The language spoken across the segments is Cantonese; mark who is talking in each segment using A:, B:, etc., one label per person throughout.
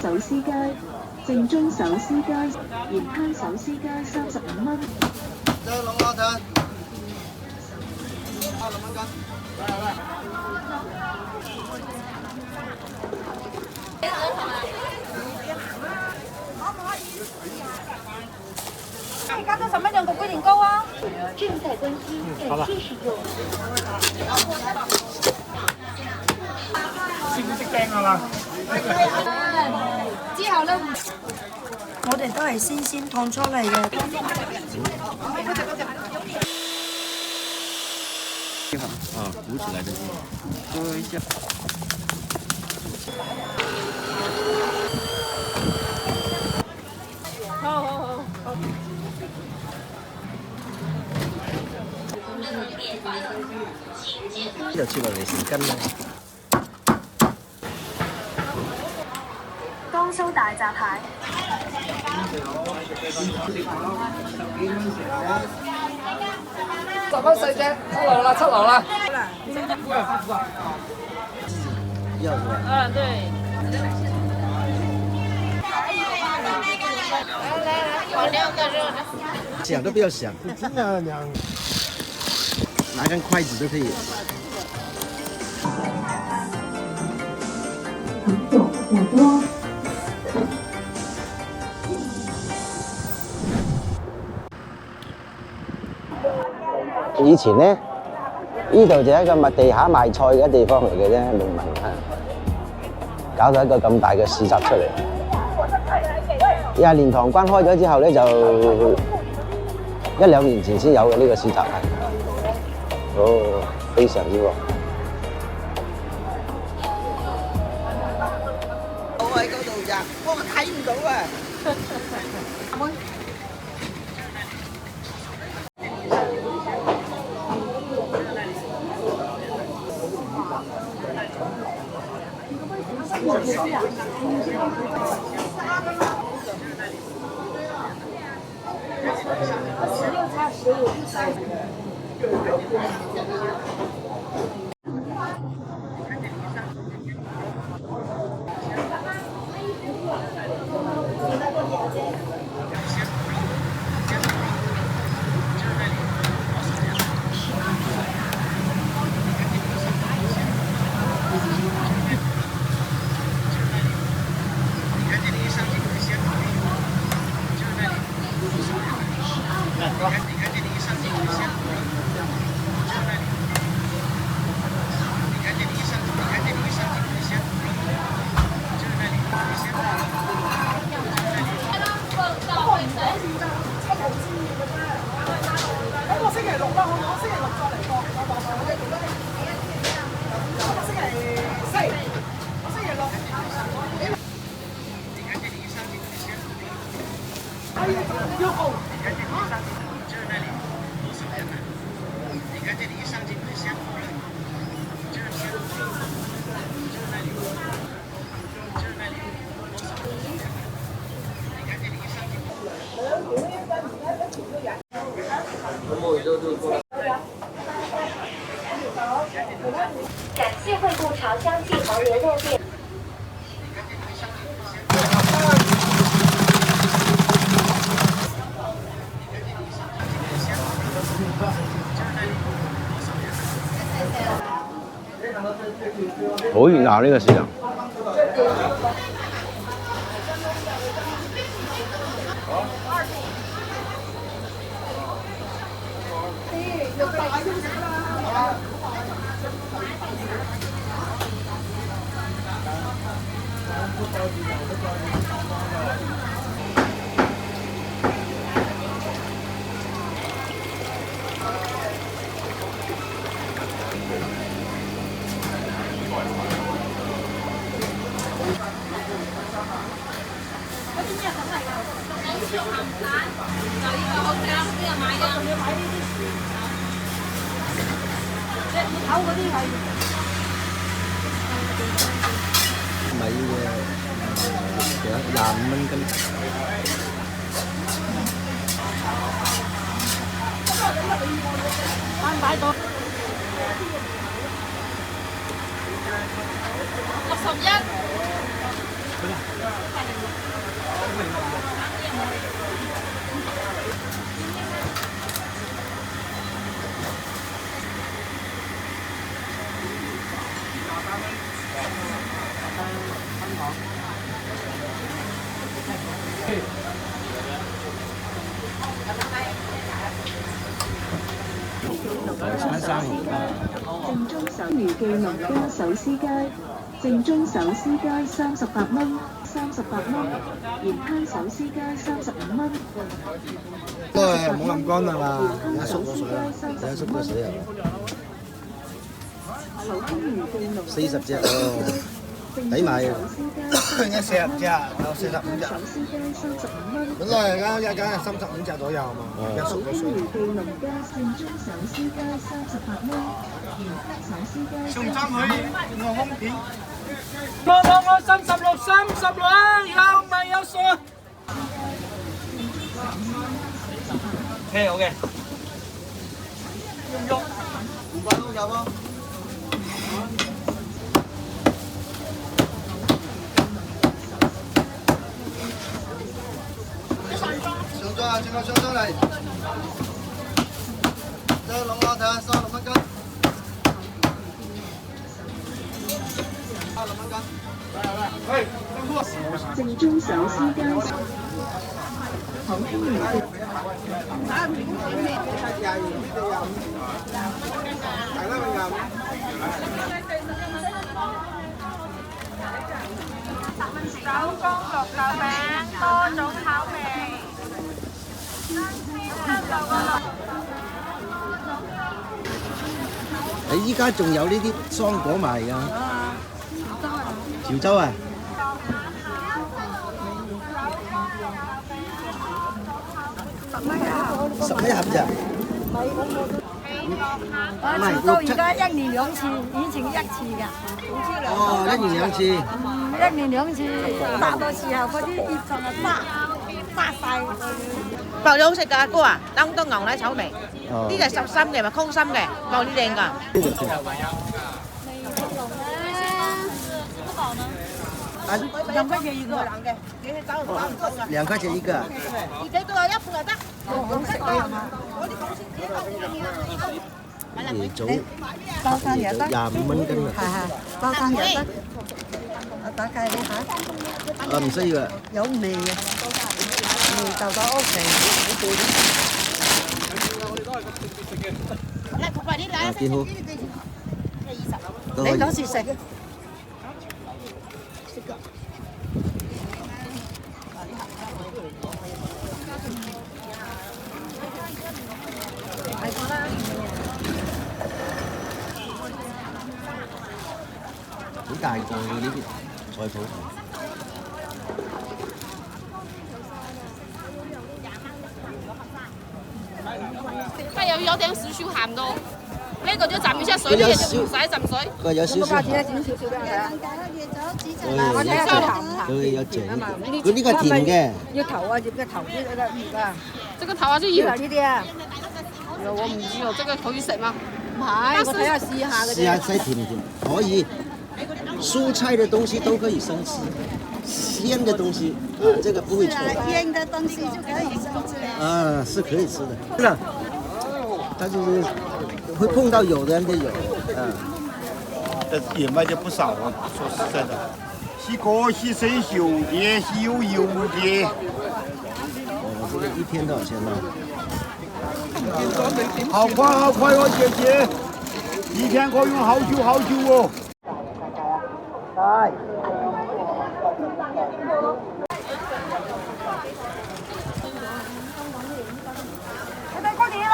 A: 手撕雞，正宗手撕雞，鹽灘手撕雞35蚊。
B: 再龍蝦蛋，2蚊斤。來。
C: 而家都10蚊兩個龜苓膏啊！
A: 正在更新，感謝使用。
D: 識唔識掟啊嘛？
C: 之後咧，我哋都係新鮮燙出嚟嘅。
B: 鼓起來的做一下。
C: 好。
B: 又切落嚟成斤啦。
A: 江蘇大閘蟹。
E: 10蚊細隻，7樓啦。
B: 要是吧？
C: 嗯，對。来，我2个热的。
B: 想都不要想，
D: 真的娘。
B: 拿根筷子都可以。以前呢，呢度就係一個麥地下賣菜嘅地方嚟嘅啫，農民啊，搞到一個咁大嘅市集出嚟。蓮塘關開咗之後咧，就1、2年前先有嘅呢個市集。哦，非常之旺。
E: 我喺嗰度咋，我睇唔到啊！16
A: 叉15。感谢惠顾潮香记黄连肉店。
B: 好熱鬧呢個市場。米嘅25蚊斤。
C: 擺到61。
A: 正宗手魚記農家手撕雞，正宗手撕雞38蚊，38蚊，鹽灘手撕雞35蚊。
D: 都係冇咁乾啦嘛，而家縮咗水啦，
B: 而家縮咗水啊！40隻哦，抵買啊！
D: 而家40隻，有45隻。本來而家一間係35隻左右嘛，而家縮咗水。送針佢我空片。我36有咪有數？好嘅。用肉，5塊都有咯。上咗啊！正我上咗嚟，即係諗下睇下，36蚊斤，36蚊斤。
A: 正宗手撕雞，好輕微嘅。
F: 手工焗豆餅，多種口味。
B: 你依家仲有呢啲桑果賣㗎？潮州啊！10蚊一盒咋？
C: 潮州而家1年2次，以前1次㗎。
B: 哦，1年2次。
C: 1年2次，大到時候嗰啲葉仲係沙晒。
G: 爆咗好食㗎，阿哥啊，當當牛奶炒味。呢個係實心嘅，咪空心嘅，爆啲靚㗎。
C: 2塊錢一個。
B: 2塊錢一個。
G: 自己都有一半就得。
B: 椰棗
C: 包餐又得。
B: 25蚊斤啊！
C: 係，包餐又得。我打計你下。
B: 啊，唔需要啊。
C: 有味嘅，味就到屋企。
B: 啊，幾好。
C: 你嗰時食。
B: 好大個嘅呢啲菜譜。
H: 它有點少少鹹到，呢個就浸一下水，呢個就唔使浸水。
B: 佢有少少鹹。
C: 我睇下佢鹹唔鹹。
B: 佢有醬。佢呢個甜嘅。
C: 要頭啊，要個頭啲嗰個葉啊。
H: 這個頭啊，就要
C: 呢啲啊。
H: 我唔知喎，這個可以食嗎？
C: 唔係，我睇下試下嘅啫。
B: 試下睇甜唔甜，可以。蔬菜的東西都可以生吃，鮮的東西啊，這個不會臭。
C: 醃的東西就可以生吃。
B: 啊，是可以吃的。是的，它就是會碰到有的人都有，
D: 鹽味就不少啊，說實在的。是過是生鏽的，是有油的。
B: 哦，這個一天多少錢呢？
D: 好快哦，姐姐，一天可以用好久哦。
C: 你睇嗰啲啦，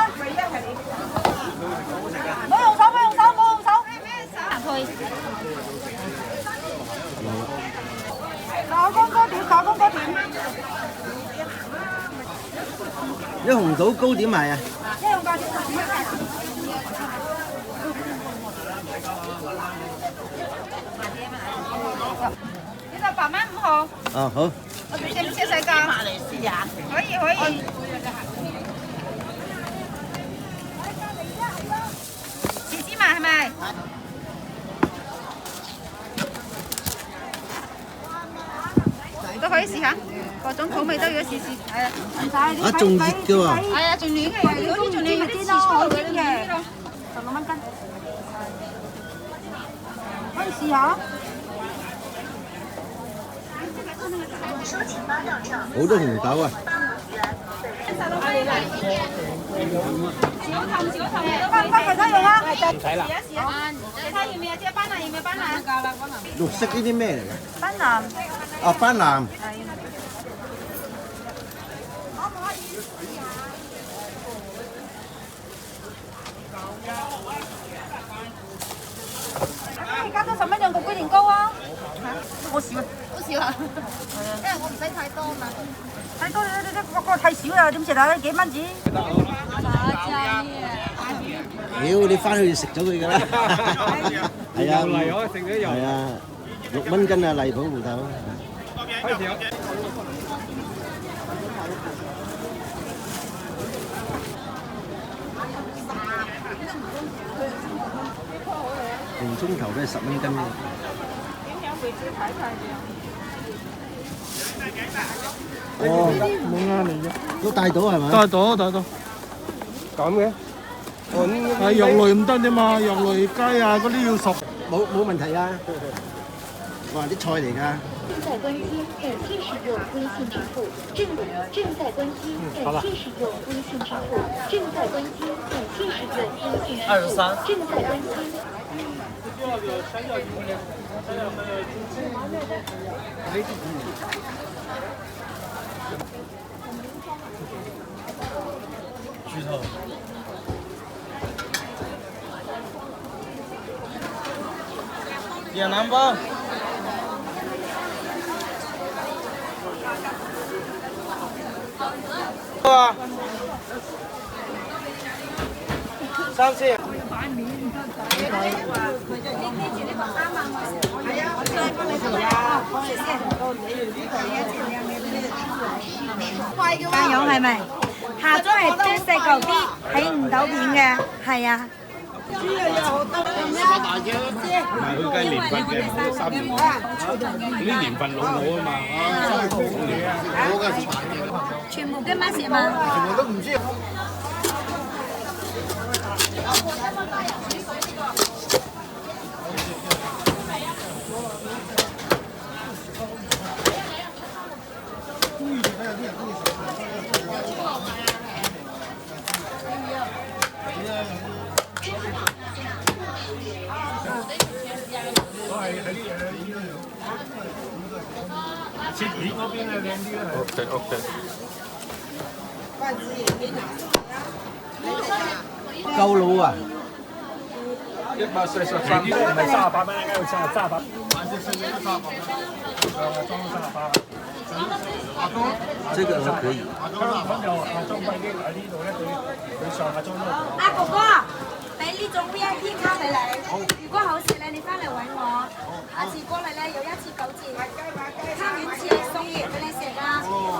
C: 冇用手。手工糕點。
B: 一紅棗糕點賣啊？
C: 一紅糕點15蚊嘅。呢個8蚊5毫。
B: 哦，好。
C: 我俾隻小細價。試下。可以。試芝麻係咪？以試下，各種口味都要試試。係啊，唔使
D: 啊，仲熱嘅喎。
C: 係啊，仲暖嘅，如果啲仲暖啲刺菜嗰啲嘅，16蚊斤。可以試下。
D: 好多紅豆啊！
C: 翻佢都用啊！
E: 唔使啦。
C: 你睇要唔要隻斑蘭？要唔要斑蘭？
D: 綠色呢啲咩嚟㗎？
C: 斑蘭。
D: 啊，斑蘭。
C: 而家都10蚊兩個龜苓膏啊！
H: 好少啊，因為我唔使太多嘛。
C: 太多嗰個太少啦，點食啊？幾蚊紙？
D: 屌，你翻去就食咗佢㗎啦。係啊，係啊，6蚊斤啊，荔浦芋頭。紅葱頭都係10蚊斤嘅。哦，冇啱嚟嘅，都帶到係咪？
I: 帶到。咁嘅，係肉類唔得啫嘛，肉類雞啊嗰啲要熟。
D: 冇問題啊！哇，啲菜嚟㗎。
A: 正在更新，感谢使用微信支付。正在更新，感谢使用微信支付。正在更新，感谢使用微信支付。正在更新。
I: 越南包。啊，30。
C: 家用係咪？下咗係啲細嚿啲，睇唔到片嘅，係啊。
J: 唔係佢雞年份嘅，3年。啲年份老母啊嘛，
C: 全部跟乜事嘛？
D: 全部都唔知。
J: 切片嗰邊咧靚啲啦。OK。
D: 夠老啊
J: ！143，呢啲唔係38蚊，應該要38。
D: 這個可以。
J: 咁就下裝費機喺呢度咧，佢上下裝都。
C: 阿哥哥，俾呢種 VIP 卡俾你。如果好食咧，你翻嚟揾我。下次過嚟咧有1次9折，卡5次送嘢俾你食啦，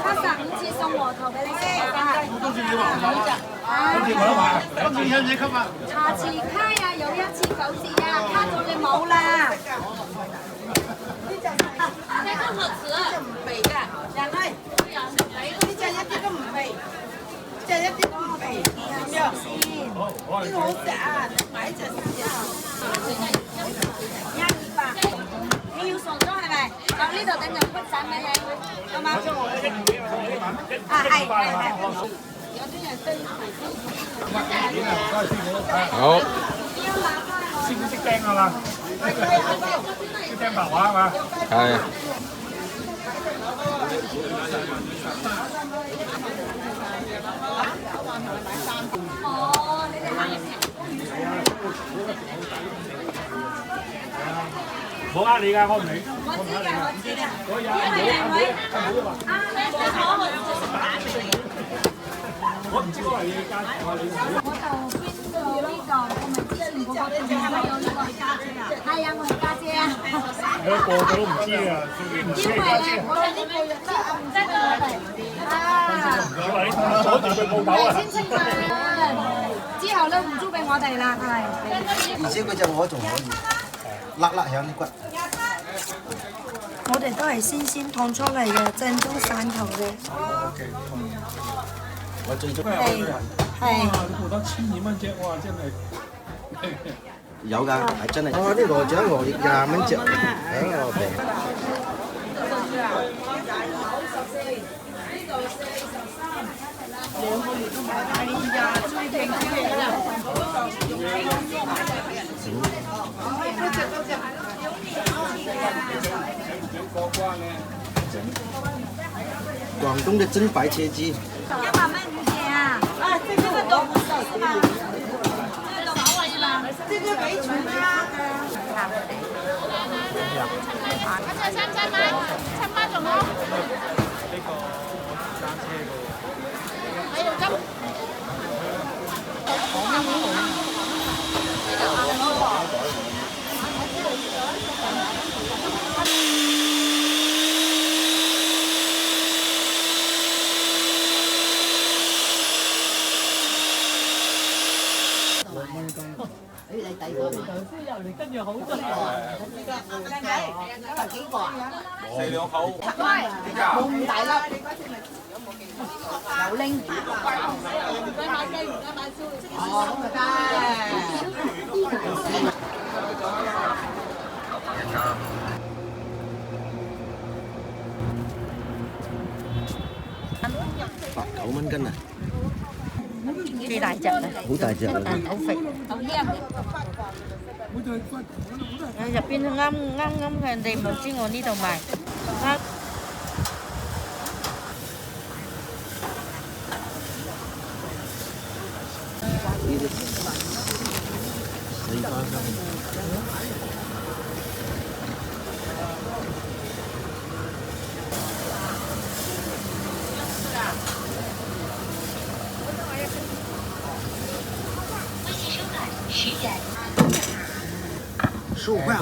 C: 卡15次送禾頭俾你食啦。
J: 今次要還手啊！今次冇得買，今次有幾級啊？
C: 下次卡呀有1次9折呀，卡咗你冇啦。
H: 呢個好食啊！唔肥㗎，人係呢隻一啲都唔肥，即係一啲都唔肥，點樣？呢個好食啊！買一隻先啊！120，你要送咗係咪？咁呢度等陣鋪散俾你，好嗎？啊係。有啲人對
J: 好。識唔識釘啊嘛？識釘白話啊嘛？係。冇呃你㗎，我唔理。我知㗎，我知㗎。因為靚女。我唔知嗰個係你家姐，我就邊個呢個？我咪之前嗰個同事有呢個家姐啊？係啊，我係家姐啊。個個都唔知啊，唔知係家姐。我哋呢個又知，我唔知佢我哋。啊。以為你鎖住佢鋪頭啊？先清晒之後咧，唔租俾我哋啦，係。
D: 而且佢隻鵝仲可以，辣辣響啲骨。
C: 我我哋都係先燙出嚟嘅，正宗汕頭嘅。
D: 我最中意
C: 係。
I: 好多12蚊隻，哇！真係。
D: 有㗎，係真係。哦，啲羅掌鵝翼20蚊隻，哦平。廣東的真白切雞。
C: 100蚊5隻啊！啊，這個都不少是吧？這個保位吧？這個給錢啊！
F: 一隻3蚊，7蚊仲好。
I: 呢個揸車嘅。
F: 喺度執。
D: 9蚊斤啊！
G: 最大隻嘅，
D: 好大隻啊！
G: 好肥，
F: 好香。
G: 入邊啱嘅，人哋唔知我呢度賣。
D: 15塊啊！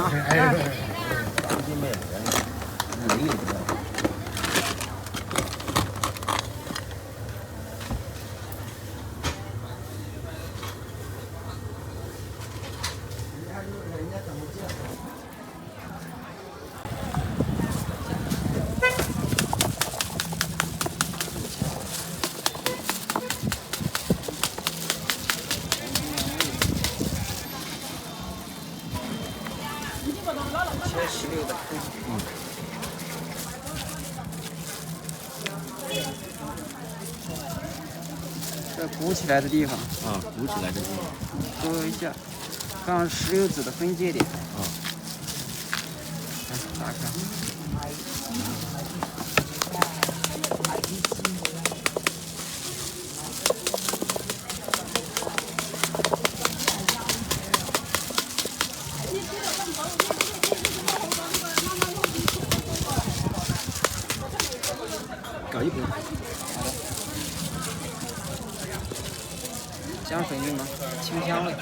K: 这鼓起来的地方
D: 啊，鼓起来的地方，
K: 勾一下，放石榴籽的分界点啊，打开。
D: 搞一瓶。
K: 香水味吗？清香味。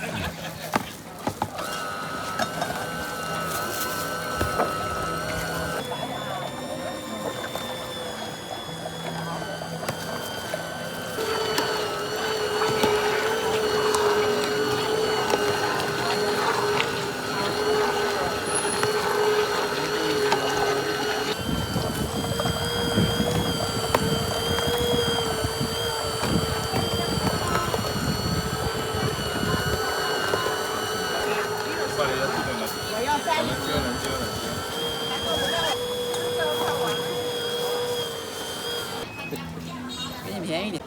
K: 给你便宜点。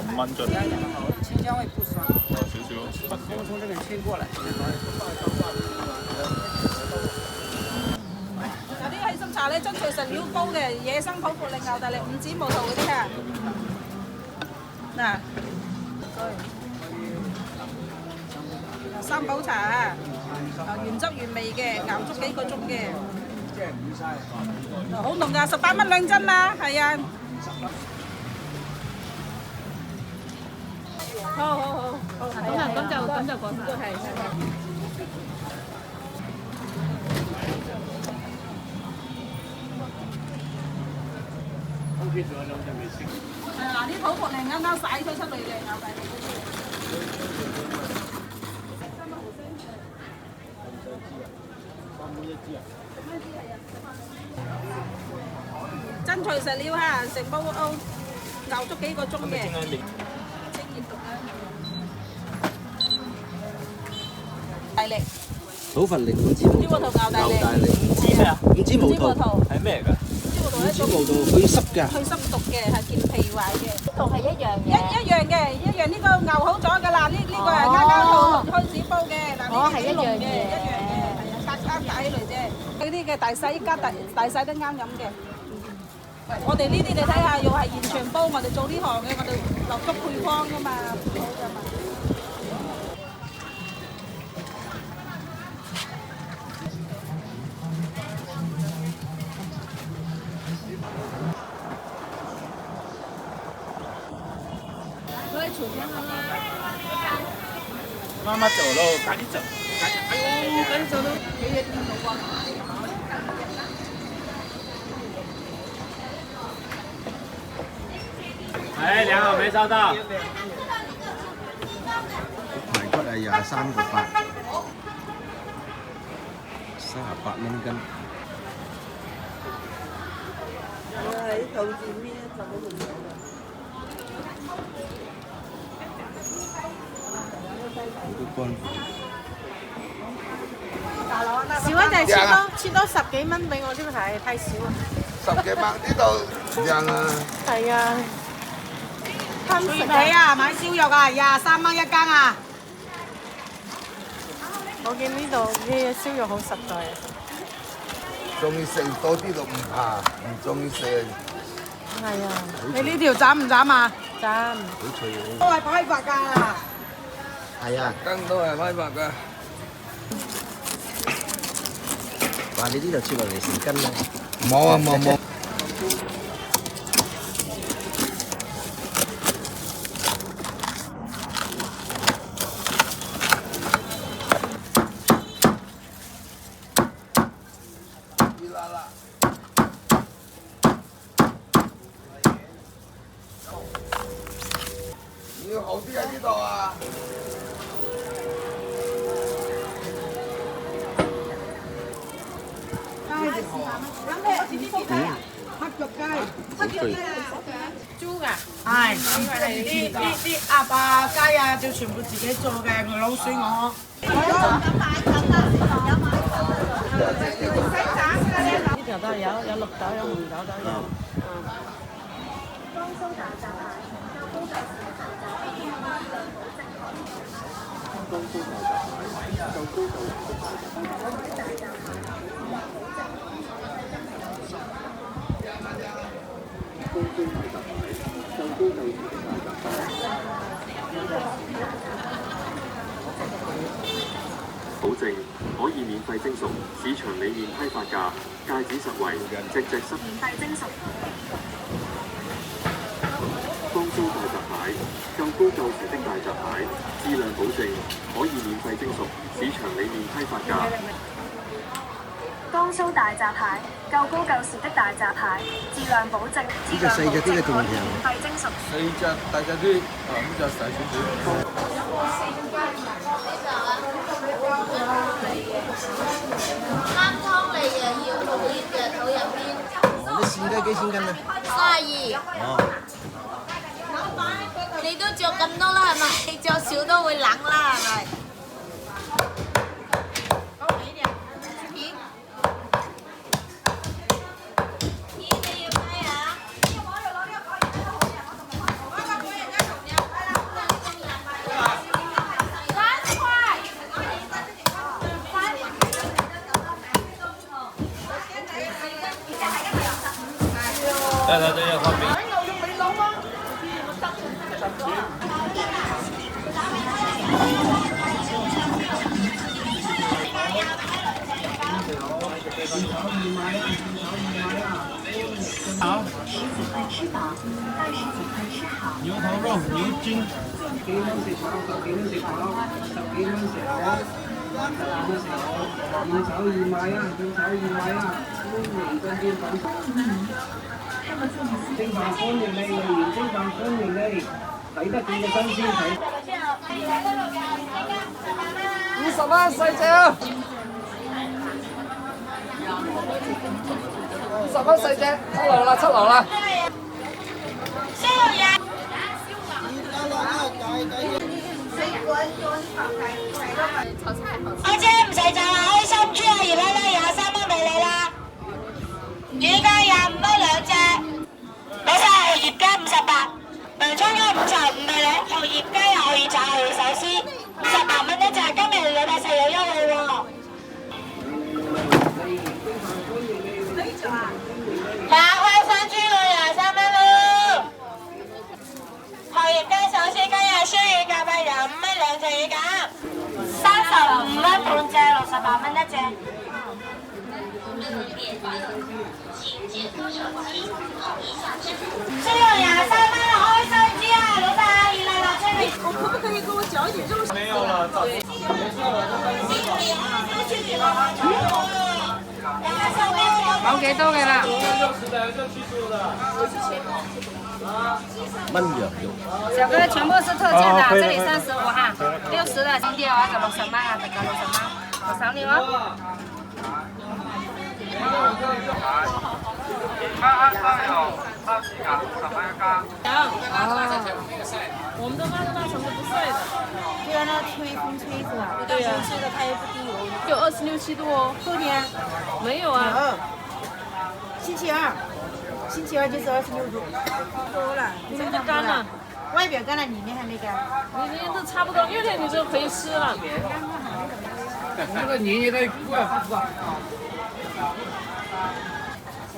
I: 5蚊樽。
K: 清香味不酸。
I: 少少。
K: 从这边吹过来。
L: 有啲氣心茶咧，真材實料高嘅，野生土脯令、牛大力、五指毛桃嗰啲啊。嗱，三寶茶啊，原汁原味嘅，熬足幾個鐘嘅。好濃㗎，18蚊2樽啦，係啊。好，咁就過晒。係。係啊，啲土脯令啱啱曬咗出嚟嘅，牛大力嗰啲。除石料哈，成煲熬足幾個鐘嘅。大力。
D: 好份力五支毛肚，牛大力。五支咩啊？五支毛肚係咩嚟㗎？五支毛肚去濕㗎。
L: 去濕毒嘅，係健脾胃嘅。
J: 度係一樣嘅。
L: 一樣嘅，一樣呢個牛好咗㗎啦，呢個係啱啱開始煲嘅，嗱呢啲係一樣嘅，係啊，啱打起嚟啫。嗰啲嘅大細加大細都啱飲嘅。我哋呢啲你睇下，又係現場煲，我哋做呢行嘅，我哋落足配方㗎嘛，唔好㗎嘛。
I: 慢慢走咯，赶紧走，赶紧，哎呦，赶紧走喽！哎，良好没烧到。
D: 排骨係23個8，38蚊斤。
H: 我喺頭前邊就嗰度。
F: 少一就切多10幾蚊俾我先係太少啊！10幾蚊呢度靚啊！係啊，貪食啊！買燒肉啊，23蚊一斤啊！我見呢度啲燒肉好實在啊！
M: 中意食多啲就唔怕，唔中意食。
F: 係啊！你呢條斬唔斬啊？斬。
D: 好脆喎！
F: 都係批發㗎。
D: 係啊，
M: 羹都係批發㗎。
D: 話你呢度切落嚟成斤啊？
M: 冇啊冇冇。要好啲喺呢度啊！
H: 黑腳雞，黑腳雞
F: 豬㗎，係啲鴨啊、雞啊，就全部自己做嘅，老鼠我。呢條都係有綠豆，有紅豆都有。江蘇大閘蟹，較高級市場大閘蟹，江蘇大閘蟹，較高級市場大閘蟹。
N: 保證可以免費蒸熟，市場裏面批發價，戒指實惠，隻濕。免費蒸熟。江蘇大閘蟹，夠高夠甜的大閘蟹，質量保證，可以免費蒸熟，市場裏面批發價。
J: 江蘇大閘蟹，夠高夠時的大閘蟹，質量保證。
D: 呢隻細隻啲嘅仲平。
J: 免費蒸熟。
M: 細隻大隻啲，呢隻細少少。
O: 啱湯嚟嘅，要肚熱嘅，肚入邊。
D: 啲扇雞幾錢斤啊
O: ？32。
D: 哦。
O: 你都着咁多啦，係咪？你着少都會冷啦，係咪？
I: 来来，这要放冰。好。牛头肉、牛筋。10幾蚊食炒，10幾蚊食炒，10幾蚊食炒，10蚊食炒，現炒現買啊，現炒現買啊，歡迎跟邊粉。蒸飯歡迎你，蒸飯歡迎你，睇得見嘅新鮮睇。20蚊細隻啊！
E: 50蚊細隻，7樓啦，7樓啦。
J: 阿姐唔使賺啦，開心豬啊，二奶奶23蚊俾你啦，魚雞25蚊2隻，老細荷葉雞58，洋葱雞55俾你，荷葉雞啊，可以炒荷葉手絲，58蚊一隻，今日禮拜4有優惠喎。打開心豬肉23蚊咯，荷葉雞手絲雞啊，燒魚夾啊25蚊2隻魚夾。35蚊半隻，68蚊一隻。猪肉23蚊，開心豬啊，老闆2來6隻。我可不可以給我攪一點肉？沒有了，早。
F: 冇幾多嘅啦。
D: 燜羊肉。
F: 小哥全部是特價的，這裡35哈，60的新店啊，就60蚊啊，特價60蚊，我掃你哦。
L: 我们的妈妈什么不晒的？
G: 对啊，那吹风吹是吧？
L: 对呀，
G: 吹的它也不低哦。
L: 有26、7度哦。
G: 后天
L: 没有啊。
G: 星期二就是26度。多了，
L: 这个干了，
G: 外表干了，里面还没干。
L: 你都差不多，6天你就可以吃了。
E: 那个年年的过来不知道。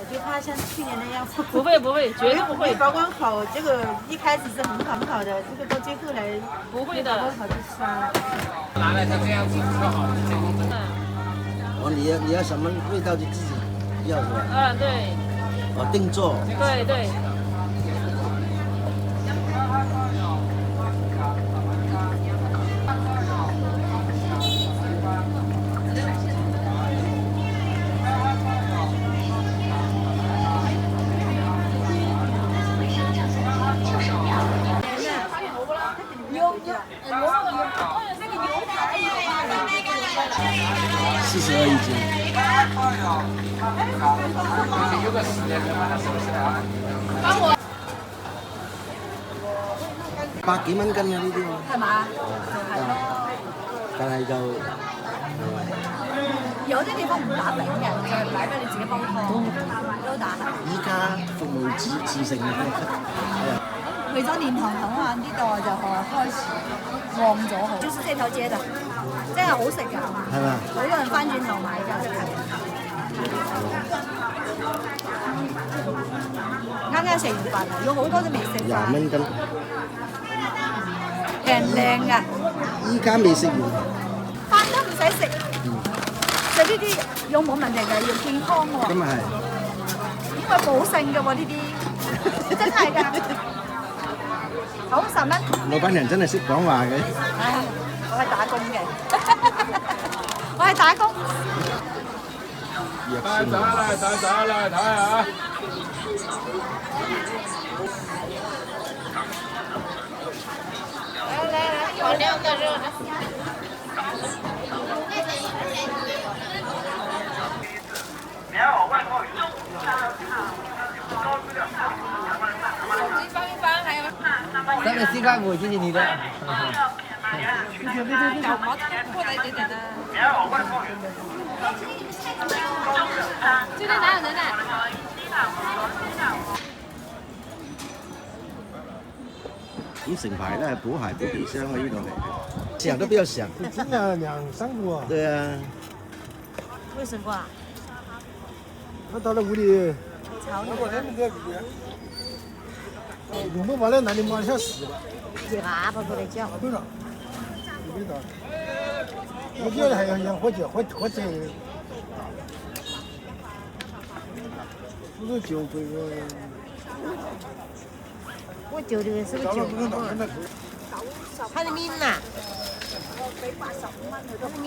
G: 我就怕像去年那样。
L: 不会，绝对不会。
G: 保管好，这个一开始是很好的，这个到最后来
L: 不会的。
G: 保管好就酸了。
E: 拿来就这样子就好了。
D: 哦，你要什么味道就自己要是吧？
L: 嗯，对。
D: 哦，定做。
L: 对。
D: 42一斤。
E: 有个10年的把它收起来啊。
D: 100幾蚊斤嘅呢啲喎。
C: 係嘛？
D: 但係就
C: 有啲地方唔打餅嘅，就擺俾你自己煲湯，都打。
D: 依家服務自成嘅。
C: 為咗蓮塘口岸呢度就開始旺咗好，就是這條街的，真係好食㗎，
D: 係嘛？
C: 好多人翻轉頭買㗎。啱啱食完飯啊，有好多都未食飯。
D: 20蚊斤。
C: 靚㗎。
D: 依家未食完。
C: 飯都唔使食，食呢啲有冇問題㗎？要健康喎。
D: 咁啊係。
C: 因為補性㗎喎呢啲，真係㗎。90蚊。
D: 老闆娘真係識講話嘅。
C: 唉，我係打工嘅，我係打工。
E: 走啦，睇下。
F: 来，我2个热的。手机翻一翻，还有。
E: 这个西瓜果就是你的。
F: 过来点点的。这边哪有人呢？
D: 咁成排都係補鞋補皮箱嘅呢度係，成日都比較成。
P: 真的2、3股啊。
D: 對啊。
G: 为什么啊？
P: 我到了屋里。
G: 炒你。
P: 用不完了，那你马上死了。
G: 牙不过来讲。
P: 对了。味道。我觉得还要火鸡，火鸡。不是9块个。
G: 我9的是不是9块？它的面呐，它的面，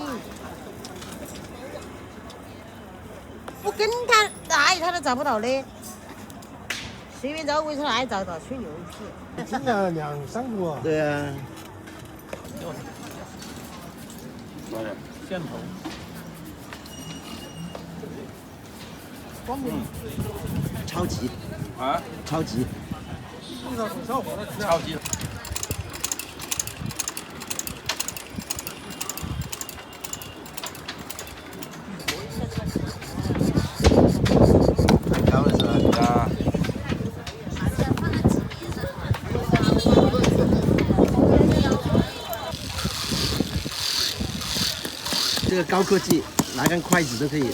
G: 我跟他哪里他都找不到嘞，随便找位置哪里找到，吹牛皮。
P: 真的2、3股啊。
D: 對啊。
P: 线头。
D: 超级
E: 啊，
D: 超级。
E: 超级。
D: 高了是吧？
E: 啊。
D: 这个高科技，拿根筷子都可以。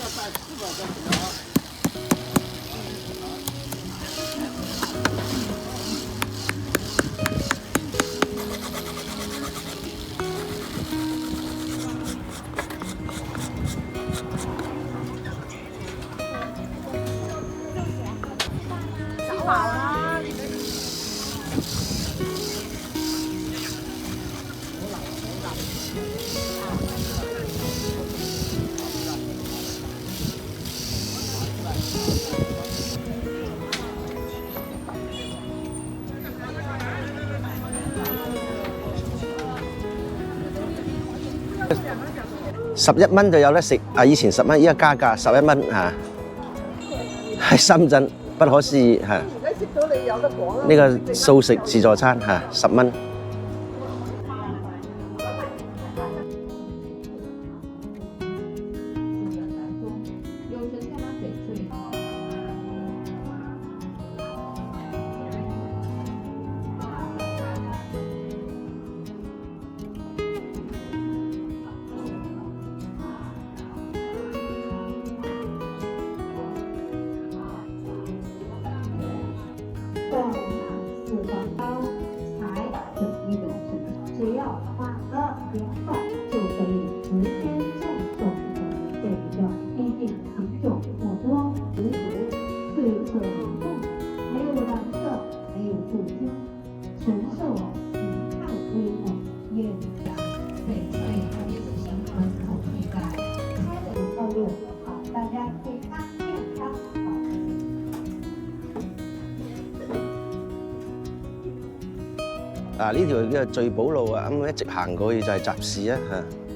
F: 好啊。
B: 11蚊就有得食啊！以前10蚊，依家加價11蚊嚇，喺深圳不可思議嚇。呢個素食自助餐嚇10蚊。
A: 只要花个2块就可以直接赠送这个低定品种火锅食谱，翠色明亮，还有蓝色，还有主精橙色哦，太微哦，艳阳，对，所以它也是形成口味感，开的策略好，大家健康健康好。
B: 呢條叫聚寶路啊，咁一直行過去就係集市啊嚇。